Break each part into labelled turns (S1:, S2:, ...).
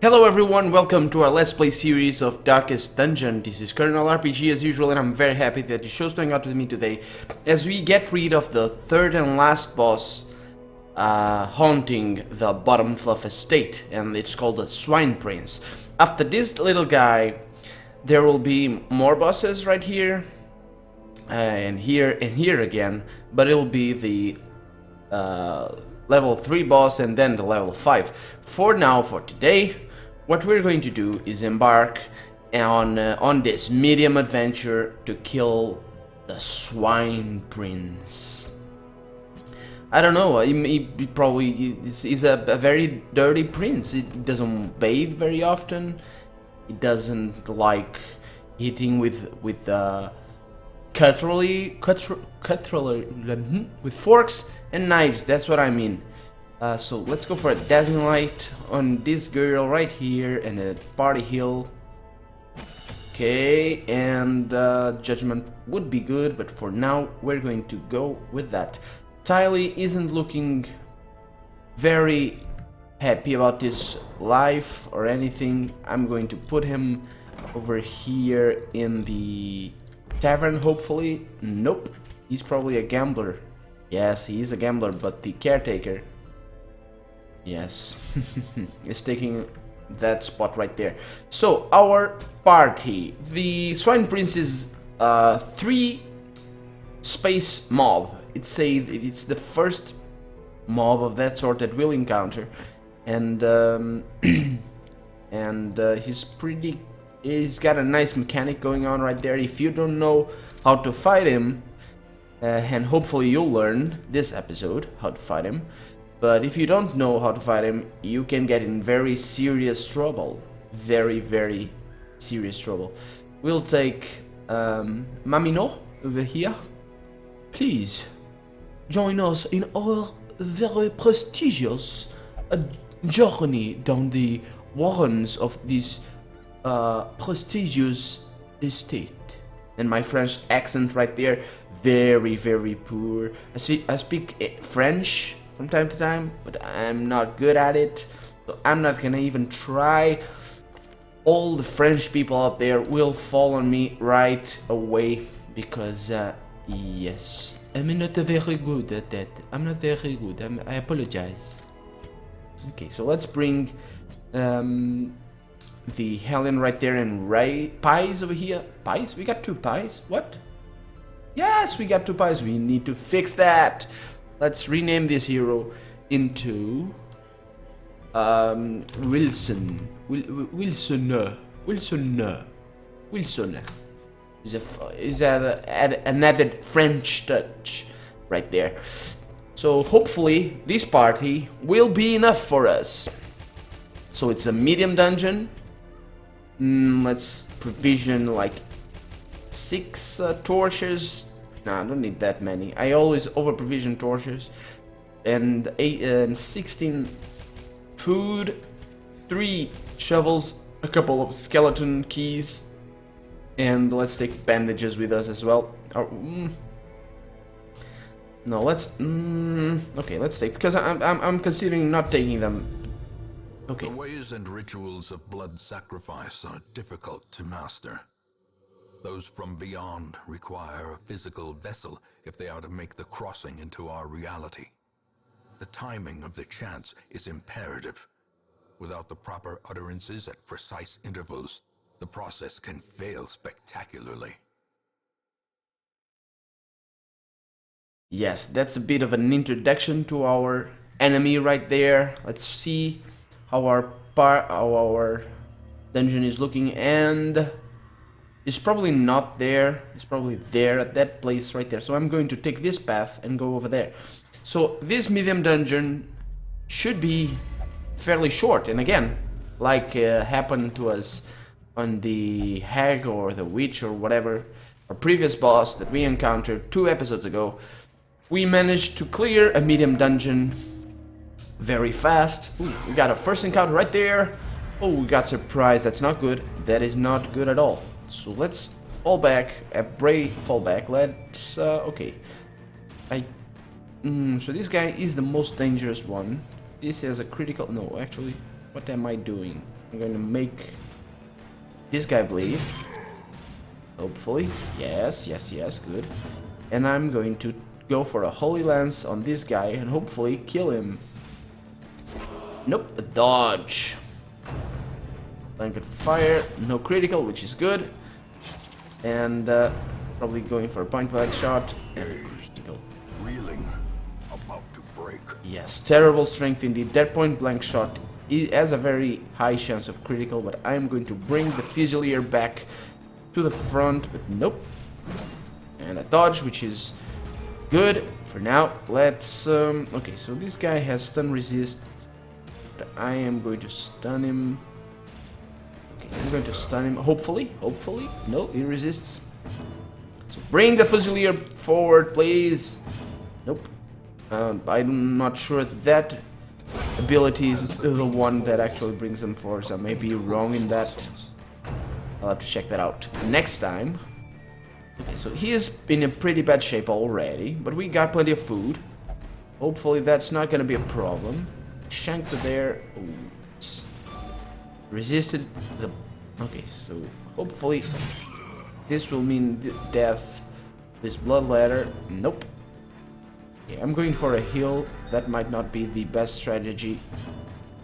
S1: Hello everyone, welcome to our Let's Play series of Darkest Dungeon. This is Colonel RPG as usual, and I'm very happy that you chose to hang out with me today as we get rid of the third and last boss haunting the Bottomfluff Estate, and it's called the Swine Prince. After this little guy, there will be more bosses right here, and here again, but it'll be the level 3 boss and then the level 5. For now, for today, what we're going to do is embark on this medium adventure to kill the Swine Prince. I don't know, he probably is a very dirty prince. He doesn't bathe very often. He doesn't like eating with cutlery, with forks and knives. That's what I mean. So let's go for a dazzling light on this girl right here and a party hill. Okay, and judgment would be good, but for now we're going to go with that. Tylee isn't looking very happy about his life or anything. I'm going to put him over here in the tavern, hopefully. Nope, he's probably a gambler. Yes, he is a gambler, but the caretaker, yes, is taking that spot right there. So, our party. The Swine Prince is 3 space mob. It's the first mob of that sort that we'll encounter. And he's got a nice mechanic going on right there. If you don't know how to fight him, and hopefully you'll learn this episode how to fight him. But if you don't know how to fight him, you can get in very serious trouble. Very, very serious trouble. We'll take Mamino over here. Please join us in our very prestigious journey down the warrens of this prestigious estate. And my French accent right there, very, very poor. I speak French from time to time, but I'm not good at it, so I'm not gonna even try. All the French people out there will fall on me right away because yes, I'm not very good at that. I'm not very good. I apologize. Okay, so let's bring the Helen right there and pies over here. Pies? We got 2 pies? What? Yes, we got 2 pies. We need to fix that. Let's rename this hero into Wilson. Wilson. Is an added French touch right there. So hopefully this party will be enough for us. So it's a medium dungeon. Let's provision like 6 torches. Nah, I don't need that many. I always over provision torches. And 16 food, 3 shovels, a couple of skeleton keys, and let's take bandages with us as well. No, let's okay, let's take, because I'm considering not taking them. Okay.
S2: The ways and rituals of blood sacrifice are difficult to master. Those from beyond require a physical vessel if they are to make the crossing into our reality. The timing of the chants is imperative. Without the proper utterances at precise intervals, the process can fail spectacularly.
S1: Yes, that's a bit of an introduction to our enemy right there. Let's see how our dungeon is looking, and it's probably not there. It's probably there at that place right there. So I'm going to take this path and go over there. So this medium dungeon should be fairly short. And again, like happened to us on the Hag or the Witch or whatever, our previous boss that we encountered 2 episodes ago, we managed to clear a medium dungeon very fast. Ooh, we got our first encounter right there. Oh, we got surprised. That's not good. That is not good at all. So let's fall back, a brave fall back. Let's okay. So this guy is the most dangerous one. This has a critical. No, actually, what am I doing? I'm going to make this guy bleed. Hopefully. Yes, yes, yes, good. And I'm going to go for a Holy Lance on this guy and hopefully kill him. Nope, a dodge. Blanket fire, no critical, which is good. And probably going for a point blank shot and critical.
S2: Reeling, about to break.
S1: Yes, terrible strength indeed. That point blank shot has a very high chance of critical, but I'm going to bring the Fusilier back to the front, but nope. And a dodge, which is good for now. Let's okay, so this guy has stun resist, but I am going to stun him. Okay, I'm going to stun him, hopefully. No, he resists. So bring the Fusilier forward, please. Nope. I'm not sure that ability is the one that actually brings them forward, so I may be wrong in that. I'll have to check that out next time. Okay, so he is in a pretty bad shape already, but we got plenty of food. Hopefully that's not gonna be a problem. Shanked there. Ooh. Resisted the... Okay, so hopefully this will mean death. This blood ladder. Nope. Okay, I'm going for a heal. That might not be the best strategy.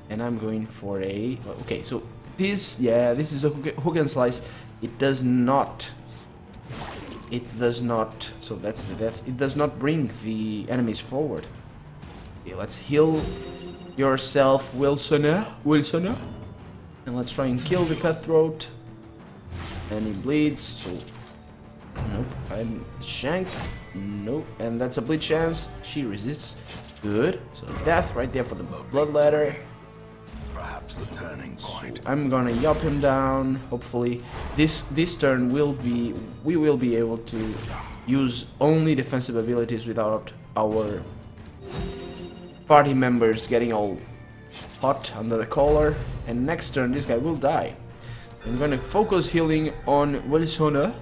S1: And I'm going for a... Okay, so this... Yeah, this is a hook and slice. It does not... So that's the death. It does not bring the enemies forward. Okay, let's heal yourself, Wilsoner. And let's try and kill the cutthroat. And he bleeds, so... Nope, I'm shank. Nope, and that's a bleed chance. She resists. Good. So death right there for the blood ladder.
S2: Perhaps the turning point.
S1: So I'm gonna yop him down. Hopefully, this turn we will be able to use only defensive abilities without our party members getting all hot under the collar. And next turn, this guy will die. I'm gonna focus healing on Wilsona.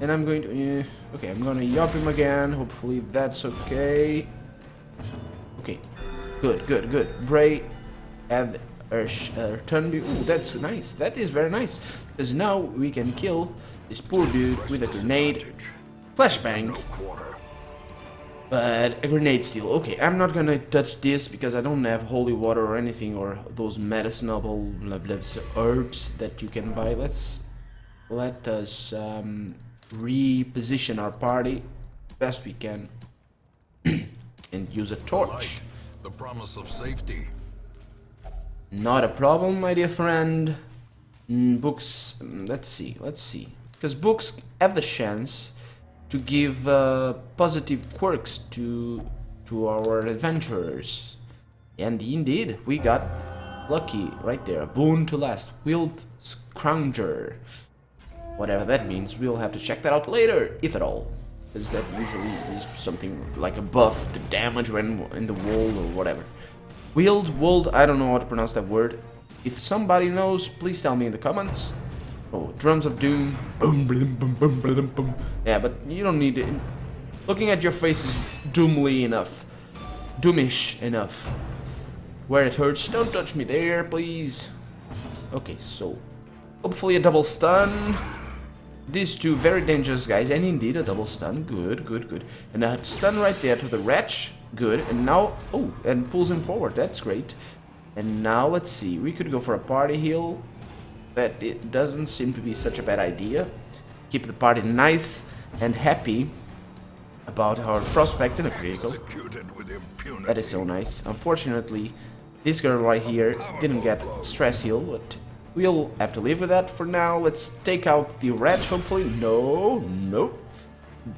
S1: And I'm going to... okay, I'm gonna yop him again. Hopefully that's okay. Okay. Good. Bray and Turnby. Ooh, that's nice. That is very nice. Because now we can kill this poor dude with a grenade. Flashbang. But a grenade still. Okay, I'm not gonna touch this because I don't have holy water or anything, or those medicinable herbs that you can buy. Let us reposition our party best we can and use a torch.
S2: The promise of safety.
S1: Not a problem, my dear friend. Books, let's see. Because books have the chance to give positive quirks to our adventurers. And indeed, we got lucky right there. A boon to last. Wild Scrounger. Whatever that means, we'll have to check that out later, if at all. Because that usually is something like a buff to damage when in the wall or whatever. Wold, I don't know how to pronounce that word. If somebody knows, please tell me in the comments. Oh, Drums of Doom. Boom, boom, boom, boom, boom, boom. Yeah, but you don't need it. Looking at your face is doomly enough. Doomish enough. Where it hurts, don't touch me there, please. Okay, so hopefully a double stun. These two very dangerous guys, and indeed a double stun. Good. And a stun right there to the wretch. Good. And now, oh, and pulls him forward. That's great. And now let's see. We could go for a party heal. That it doesn't seem to be such a bad idea. Keep the party nice and happy about our prospects in a critical. That is so nice. Unfortunately, this girl right here didn't get stress heal, but we'll have to live with that for now. Let's take out the wretch, hopefully. No.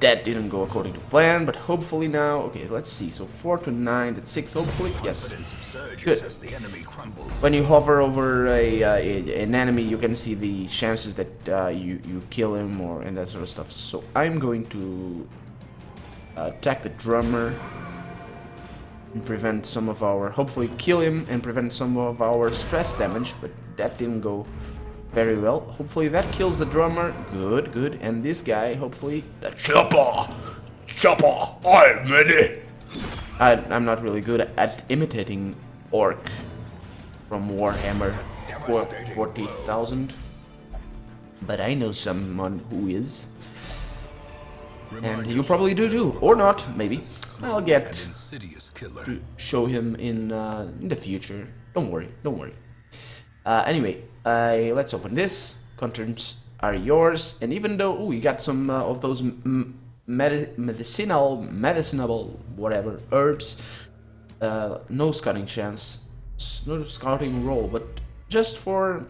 S1: That didn't go according to plan, but hopefully now... Okay, let's see. So 4 to 9, that's 6, hopefully. Yes. Good. When you hover over an enemy, you can see the chances that you kill him and that sort of stuff. So I'm going to attack the drummer and prevent some of our... Hopefully kill him and prevent some of our stress damage, but that didn't go very well. Hopefully that kills the drummer. Good. And this guy, hopefully... The chopper, I'm ready. I'm not really good at imitating Orc from Warhammer for 40,000. But I know someone who is. And you probably do too. Or not, maybe. I'll get to show him in the future. Don't worry, don't worry. Anyway, let's open this. Contents are yours. And even though we got some of those medicinal, whatever, herbs, no scouting chance, no scouting roll, but just for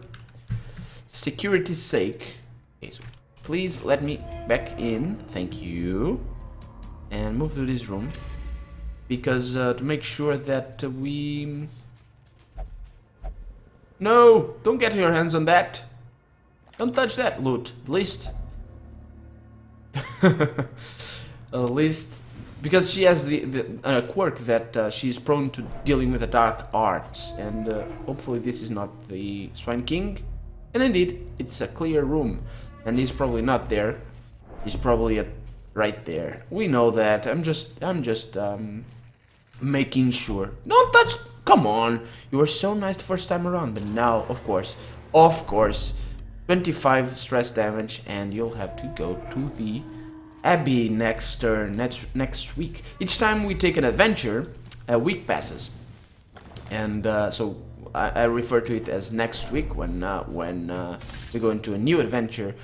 S1: security's sake. Okay, so please let me back in, thank you, and move to this room, because to make sure that we... No! Don't get your hands on that! Don't touch that loot, at least. At least, because she has the quirk that she's prone to dealing with the dark arts, and hopefully this is not the Swine King. And indeed, it's a clear room, and he's probably not there. He's probably right there. We know that. I'm just making sure. Don't touch. Come on. You were so nice the first time around, but now, of course, 25 stress damage, and you'll have to go to the Abbey next week. Each time we take an adventure, a week passes, and so I refer to it as next week when we go into a new adventure.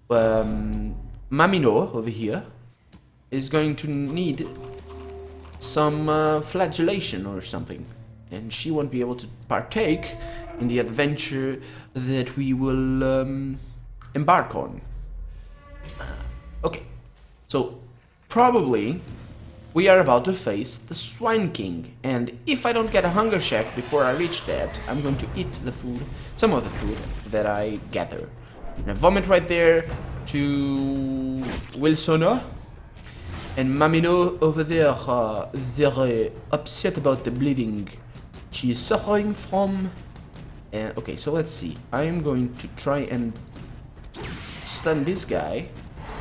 S1: Mamino over here is going to need some flagellation or something, and she won't be able to partake in the adventure that we will embark on. Okay, so probably we are about to face the Swine King, and if I don't get a hunger check before I reach that, I'm going to eat the food, some of the food that I gather. And I vomit right there to Wilsona, and Mamino over there, very upset about the bleeding she is suffering from. And okay, so let's see. I am going to try and stun this guy,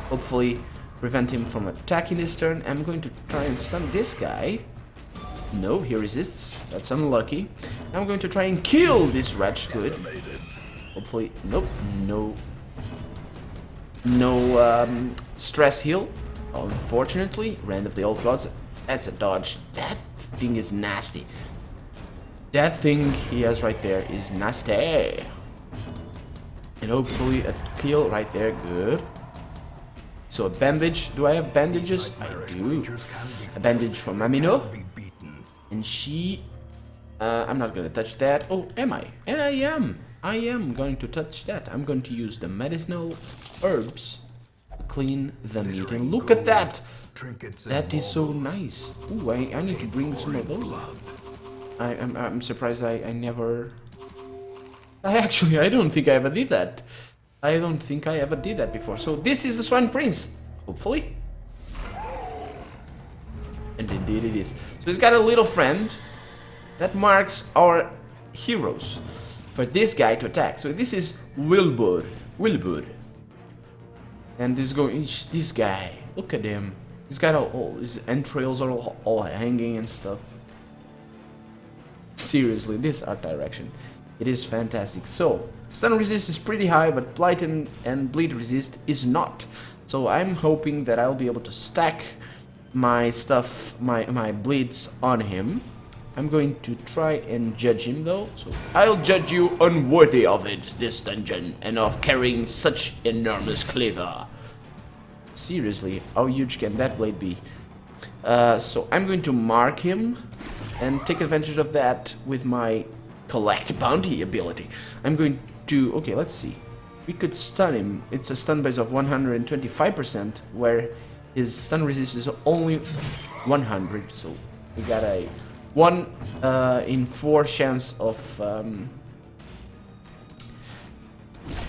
S1: hopefully prevent him from attacking this turn. I'm going to try and stun this guy. No, he resists. That's unlucky. I'm going to try and kill this wretch. Good. Hopefully, nope, no stress heal. Unfortunately, Rand of the Old Gods. That's a dodge. That thing is nasty. That thing he has right there is nasty. And hopefully a kill right there. Good. So a bandage. Do I have bandages? I do. A bandage from Mamino. And she... I'm not going to touch that. Oh, am I? I am. I am going to touch that. I'm going to use the medicinal herbs to clean the meat. And look at that. That is so nice. Ooh, I need to bring some of those. I'm surprised I never... I don't think I ever did that. I don't think I ever did that before. So this is the Swine Prince, hopefully. And indeed it is. So he's got a little friend that marks our heroes for this guy to attack. So this is Wilbur. And this guy, look at him. He's got all his entrails are all hanging and stuff. Seriously, this art direction, it is fantastic. So stun resist is pretty high, but blight and bleed resist is not. So I'm hoping that I'll be able to stack my stuff, my bleeds on him. I'm going to try and judge him though. So I'll judge you unworthy of it, this dungeon, and of carrying such enormous cleaver. Seriously, how huge can that blade be? So I'm going to mark him and take advantage of that with my collect bounty ability. I'm going to... Okay, let's see. We could stun him. It's a stun base of 125%, where his stun resist is only 100. So we got a 1 in 4 chance of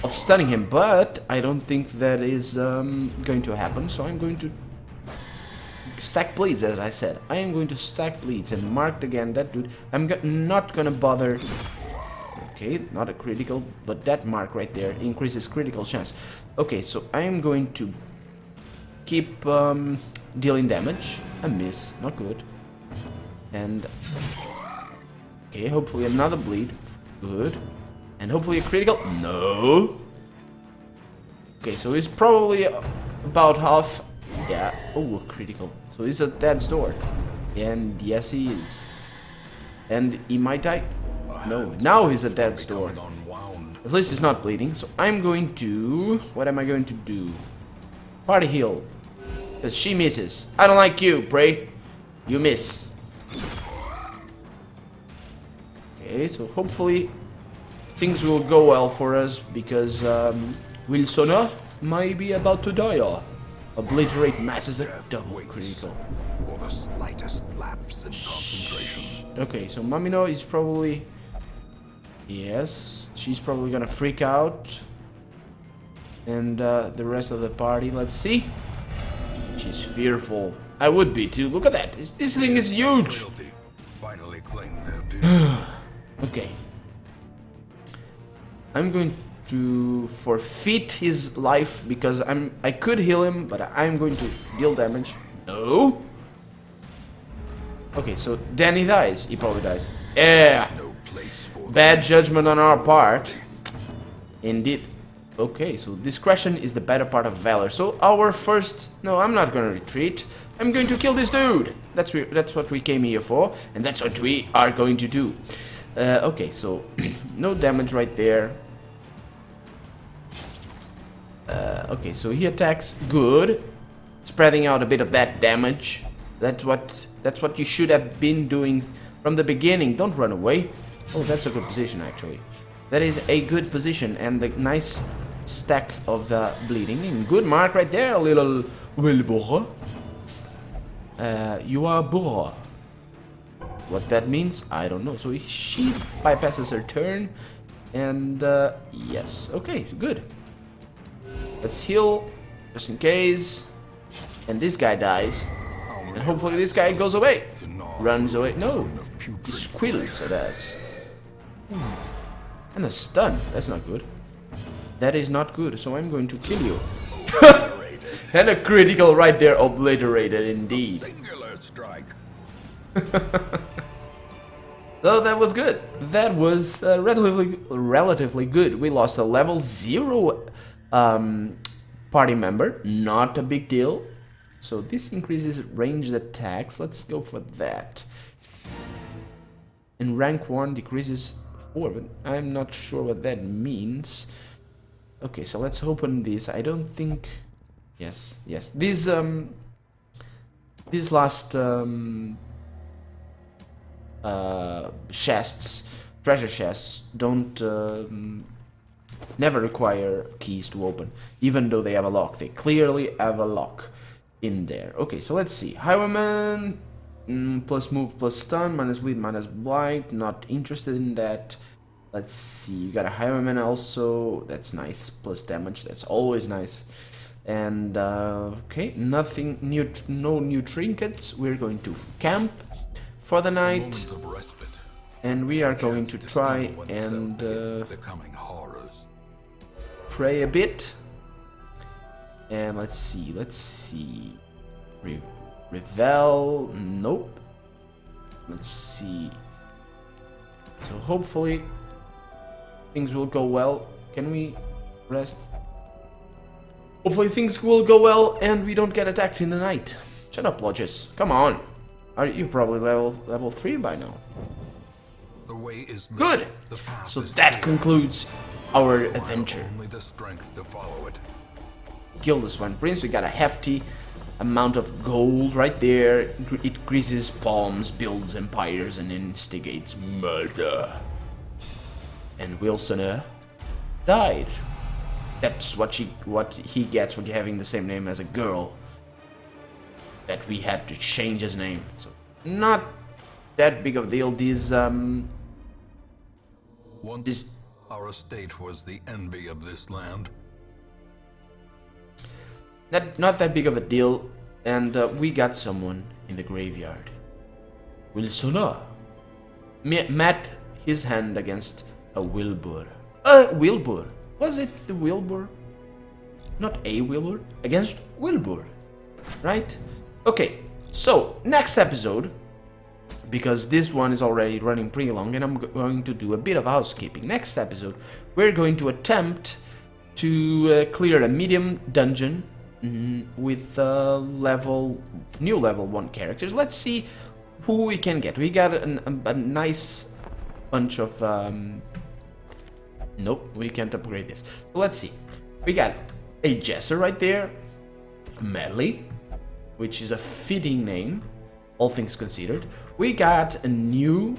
S1: stunning him. But I don't think that is going to happen. So I'm going to stack bleeds, as I said. I am going to stack bleeds and mark again that dude. I'm not gonna bother. Okay, not a critical, but that mark right there increases critical chance. Okay, so I am going to keep dealing damage. A miss, not good. And okay, hopefully another bleed. Good. And hopefully a critical. No. Okay, so he's probably about half. Yeah. Oh, a critical. So he's at death's door. And yes, he is. And he might die. No, now he's at death's door. At least he's not bleeding. So I'm going to. What am I going to do? Party heal. Because she misses. I don't like you, Bray. You miss. Okay, so hopefully things will go well for us because Wilsona might be about to die. Obliterate masses at double critical.
S2: For the slightest lapse in concentration.
S1: Okay, so Mamino is probably... Yes, she's probably gonna freak out. And the rest of the party, let's see. She's fearful. I would be too. Look at that. This thing is huge.
S2: Finally claim their due.
S1: Okay. I'm going to forfeit his life because I could heal him, but I'm going to deal damage. No. Okay, so Danny dies. He probably dies. Yeah.
S2: No place for
S1: Bad judgment on our part. Indeed. Okay, so discretion is the better part of valor. So our first... No, I'm not gonna retreat. I'm going to kill this dude. That's what we came here for, and that's what we are going to do. Okay, so no damage right there. Okay, so he attacks good, spreading out a bit of that damage. That's what you should have been doing from the beginning. Don't run away. Oh, that's a good position actually. That is a good position and the nice stack of bleeding. And good mark right there, little Wilbur. You are Boar. What that means, I don't know. So she bypasses her turn, and yes, okay, good. Let's heal, just in case. And this guy dies, and hopefully this guy goes away, runs away. No, he squeals at us. And a stun. That's not good. That is not good. So I'm going to kill you. And a critical right there, obliterated indeed.
S2: singular strike.
S1: So that was good. That was relatively good. We lost a level 0 party member. Not a big deal. So this increases ranged attacks. Let's go for that. And rank 1 decreases 4, but I'm not sure what that means. Okay, so let's open this. I don't think... Yes. These last chests, treasure chests, don't never require keys to open, even though they have a lock. They clearly have a lock in there. Okay, so let's see. Highwayman, plus move, plus stun, minus bleed, minus blight. Not interested in that. Let's see. You got a highwayman also. That's nice. Plus damage. That's always nice. And okay, nothing new, no new trinkets. We're going to camp for the night, and we are going to try and pray a bit. And let's see. Revel, nope. Let's see. So hopefully things will go well. Can we rest? Hopefully things will go well and we don't get attacked in the night. Shut up, Lodges. Come on. Are you probably level 3 by now?
S2: The way is
S1: good. So that concludes our adventure.
S2: Only the strength to follow it.
S1: Kill the Swine Prince. We got a hefty amount of gold right there. It greases palms, builds empires, and instigates murder. And Wilson died. That's what he gets for having the same name as a girl. That we had to change his name. So not that big of a deal.
S2: Once our estate was the envy of this land.
S1: Not that big of a deal, and we got someone in the graveyard. Wilsona met his hand against a Wilbur. Wilbur. Was it the Wilbur? Not a Wilbur. Against Wilbur. Right? Okay, so next episode because this one is already running pretty long, and I'm going to do a bit of housekeeping. Next episode, we're going to attempt to clear a medium dungeon with new level 1 characters. Let's see who we can get. We got a nice bunch of... nope, we can't upgrade this. Let's see. We got a Jesser right there, Medley, which is a fitting name, all things considered. We got a new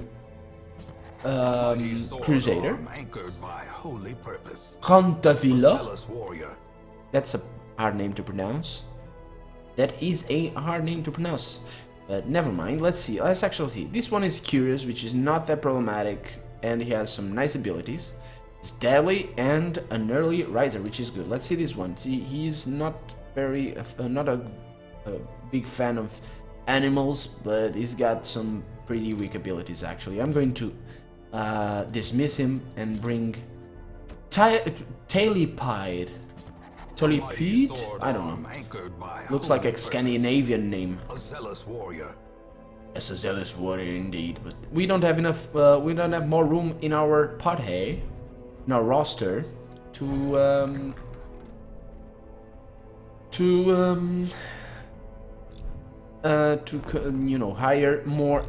S1: Crusader, Contavilla. That's a hard name to pronounce. That is a hard name to pronounce. But never mind. Let's see. Let's actually see. This one is Curious, which is not that problematic, and he has some nice abilities. It's deadly and an early riser, which is good. Let's see this one. See, he's not very, not a big fan of animals, but he's got some pretty weak abilities actually. I'm going to dismiss him and bring Talipide. Talipede? I don't know. Looks like a Scandinavian name.
S2: A zealous warrior.
S1: Yes, a zealous warrior indeed. But we don't have enough. We don't have more room in our party, in our roster, to you know, hire more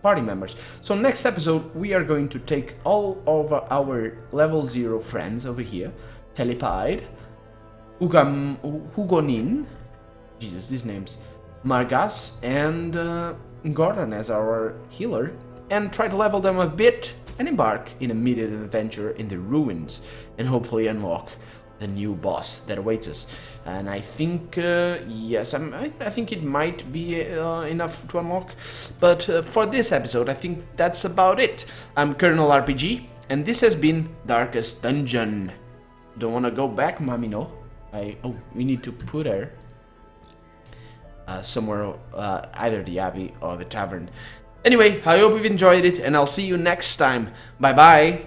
S1: party members. So next episode we are going to take all of our level 0 friends over here, Telepide, Hugonin, Jesus, these names, Margas, and Gordon as our healer, and try to level them a bit and embark in a immediate adventure in the ruins and hopefully unlock the new boss that awaits us. And I think, yes, I think it might be enough to unlock. But for this episode, I think that's about it. I'm Colonel RPG, and this has been Darkest Dungeon. Don't want to go back, mommy, no? Oh, we need to put her somewhere, either the Abbey or the Tavern. Anyway, I hope you've enjoyed it, and I'll see you next time. Bye-bye.